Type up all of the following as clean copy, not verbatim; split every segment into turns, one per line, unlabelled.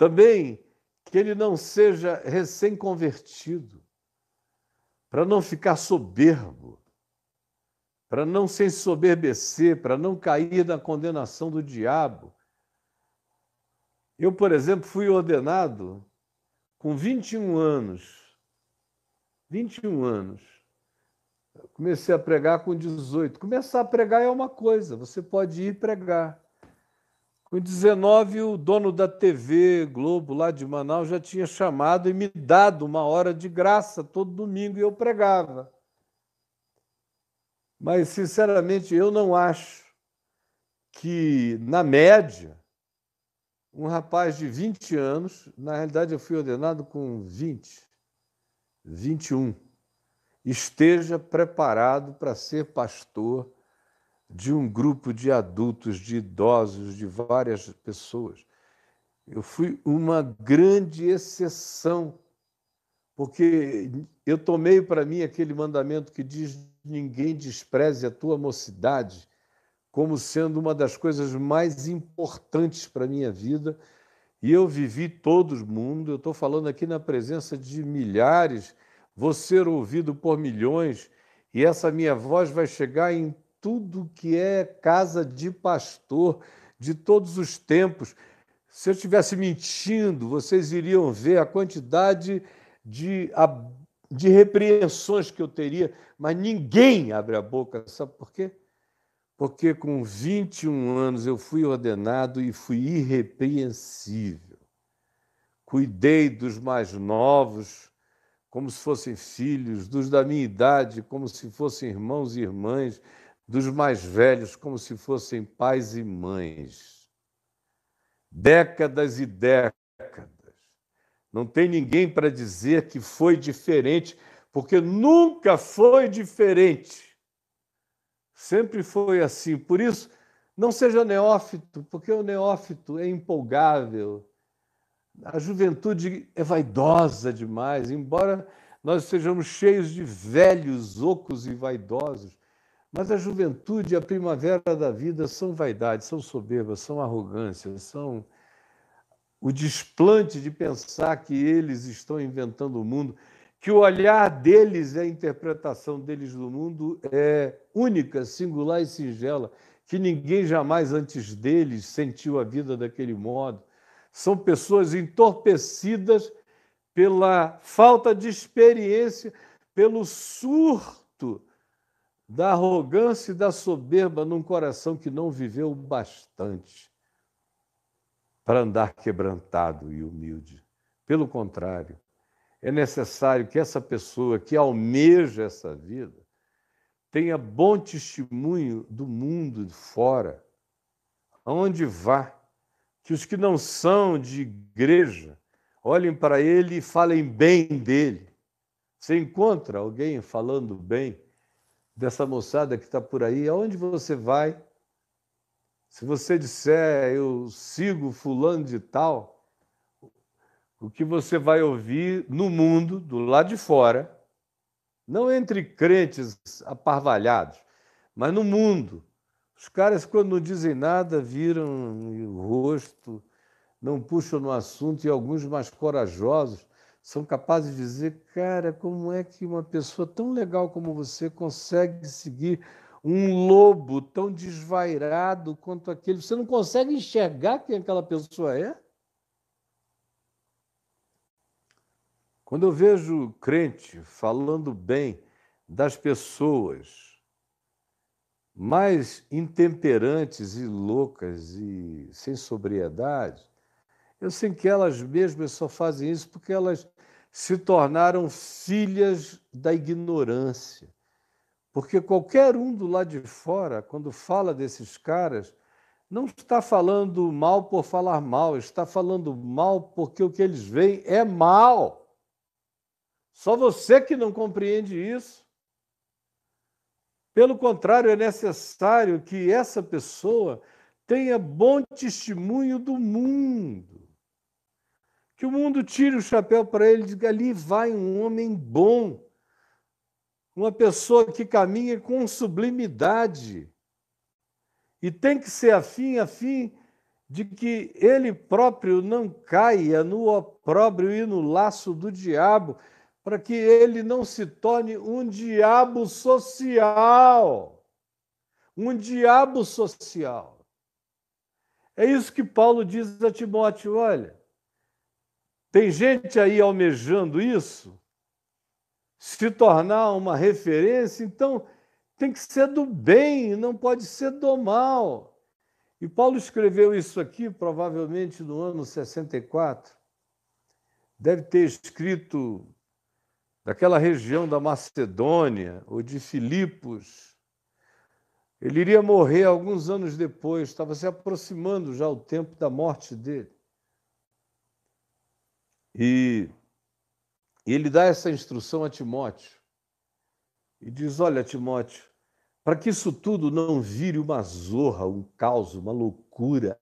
Também que ele não seja recém-convertido, para não ficar soberbo, para não se ensoberbecer, para não cair na condenação do diabo. Eu, por exemplo, fui ordenado com 21 anos. 21 anos. Comecei a pregar com 18. Começar a pregar é uma coisa, você pode ir pregar. Com 19, o dono da TV Globo, lá de Manaus, já tinha chamado e me dado uma hora de graça todo domingo e eu pregava. Mas, sinceramente, eu não acho que, na média, um rapaz de 20 anos, na realidade eu fui ordenado com 20, 21, esteja preparado para ser pastor de um grupo de adultos, de idosos, de várias pessoas. Eu fui uma grande exceção, porque eu tomei para mim aquele mandamento que diz: ninguém despreze a tua mocidade, como sendo uma das coisas mais importantes para a minha vida. E eu vivi todo o mundo, eu estou falando aqui na presença de milhares, vou ser ouvido por milhões, e essa minha voz vai chegar em tudo que é casa de pastor, de todos os tempos. Se eu estivesse mentindo, vocês iriam ver a quantidade de repreensões que eu teria, mas ninguém abre a boca, sabe por quê? Porque com 21 anos eu fui ordenado e fui irrepreensível. Cuidei dos mais novos como se fossem filhos, dos da minha idade como se fossem irmãos e irmãs, dos mais velhos como se fossem pais e mães. Décadas e décadas. Não tem ninguém para dizer que foi diferente, porque nunca foi diferente. Sempre foi assim. Por isso, não seja neófito, porque o neófito é empolgável. A juventude é vaidosa demais, embora nós sejamos cheios de velhos, ocos e vaidosos. Mas a juventude e a primavera da vida são vaidades, são soberbas, são arrogâncias, são o desplante de pensar que eles estão inventando o mundo, que o olhar deles e a interpretação deles do mundo é única, singular e singela, que ninguém jamais antes deles sentiu a vida daquele modo. São pessoas entorpecidas pela falta de experiência, pelo surto da arrogância e da soberba num coração que não viveu bastante para andar quebrantado e humilde. Pelo contrário, é necessário que essa pessoa que almeja essa vida tenha bom testemunho do mundo de fora, aonde vá, que os que não são de igreja olhem para ele e falem bem dele. Você encontra alguém falando bem dessa moçada que está por aí? Aonde você vai? Se você disser, eu sigo fulano de tal, o que você vai ouvir no mundo, do lado de fora, não entre crentes aparvalhados, mas no mundo. Os caras, quando não dizem nada, viram o rosto, não puxam no assunto, e alguns mais corajosos são capazes de dizer: cara, como é que uma pessoa tão legal como você consegue seguir um lobo tão desvairado quanto aquele? Você não consegue enxergar quem aquela pessoa é? Quando eu vejo crente falando bem das pessoas mais intemperantes e loucas e sem sobriedade, eu sei que elas mesmas só fazem isso porque elas se tornaram filhas da ignorância. Porque qualquer um do lado de fora, quando fala desses caras, não está falando mal por falar mal, está falando mal porque o que eles veem é mal. Só você que não compreende isso. Pelo contrário, é necessário que essa pessoa tenha bom testemunho do mundo. Que o mundo tire o chapéu para ele e diga: ali vai um homem bom, uma pessoa que caminha com sublimidade. E tem que ser afim de que ele próprio não caia no opróbrio e no laço do diabo, para que ele não se torne um diabo social. Um diabo social. É isso que Paulo diz a Timóteo: olha, tem gente aí almejando isso, se tornar uma referência, então tem que ser do bem, não pode ser do mal. E Paulo escreveu isso aqui, provavelmente no ano 64. Deve ter escrito daquela região da Macedônia ou de Filipos. Ele iria morrer alguns anos depois, estava se aproximando já o tempo da morte dele. E ele dá essa instrução a Timóteo e diz: olha, Timóteo, para que isso tudo não vire uma zorra, um caos, uma loucura,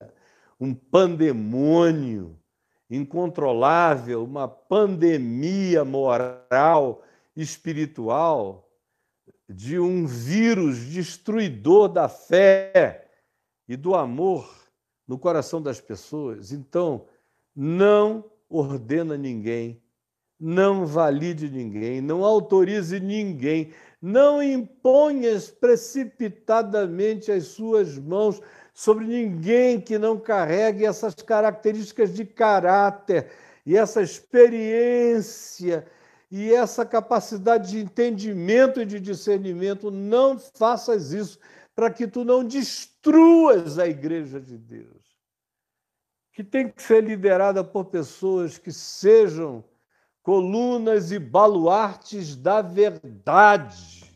um pandemônio incontrolável, uma pandemia moral, espiritual, de um vírus destruidor da fé e do amor no coração das pessoas. Então, não ordena ninguém, não valide ninguém, não autorize ninguém, não imponhas precipitadamente as suas mãos sobre ninguém que não carregue essas características de caráter e essa experiência e essa capacidade de entendimento e de discernimento. Não faças isso para que tu não destruas a igreja de Deus, que tem que ser liderada por pessoas que sejam colunas e baluartes da verdade,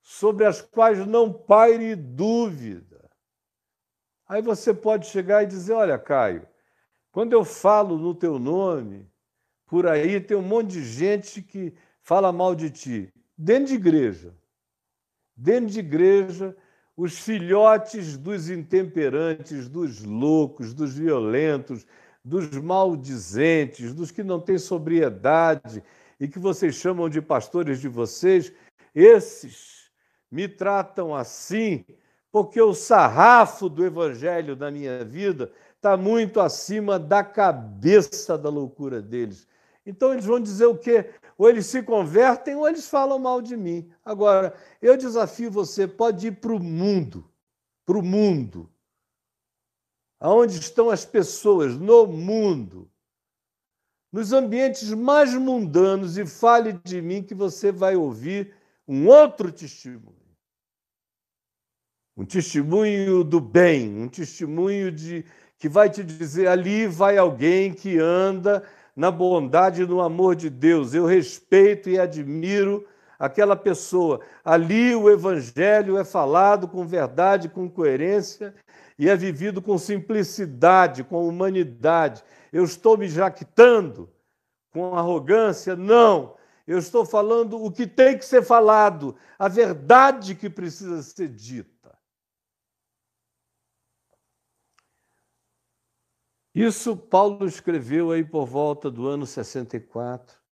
sobre as quais não paire dúvida. Aí você pode chegar e dizer: olha, Caio, quando eu falo no teu nome, por aí tem um monte de gente que fala mal de ti. Dentro de igreja, os filhotes dos intemperantes, dos loucos, dos violentos, dos maldizentes, dos que não têm sobriedade e que vocês chamam de pastores de vocês, esses me tratam assim porque o sarrafo do evangelho da minha vida está muito acima da cabeça da loucura deles. Então eles vão dizer o quê? Ou eles se convertem ou eles falam mal de mim. Agora, eu desafio você, pode ir para o mundo, aonde estão as pessoas, no mundo, nos ambientes mais mundanos, e fale de mim que você vai ouvir um outro testemunho. Um testemunho do bem, um testemunho que vai te dizer: ali vai alguém que anda na bondade e no amor de Deus. Eu respeito e admiro aquela pessoa. Ali o evangelho é falado com verdade, com coerência e é vivido com simplicidade, com humanidade. Eu estou me jactando com arrogância? Não. Eu estou falando o que tem que ser falado, a verdade que precisa ser dita. Isso Paulo escreveu aí por volta do ano 64.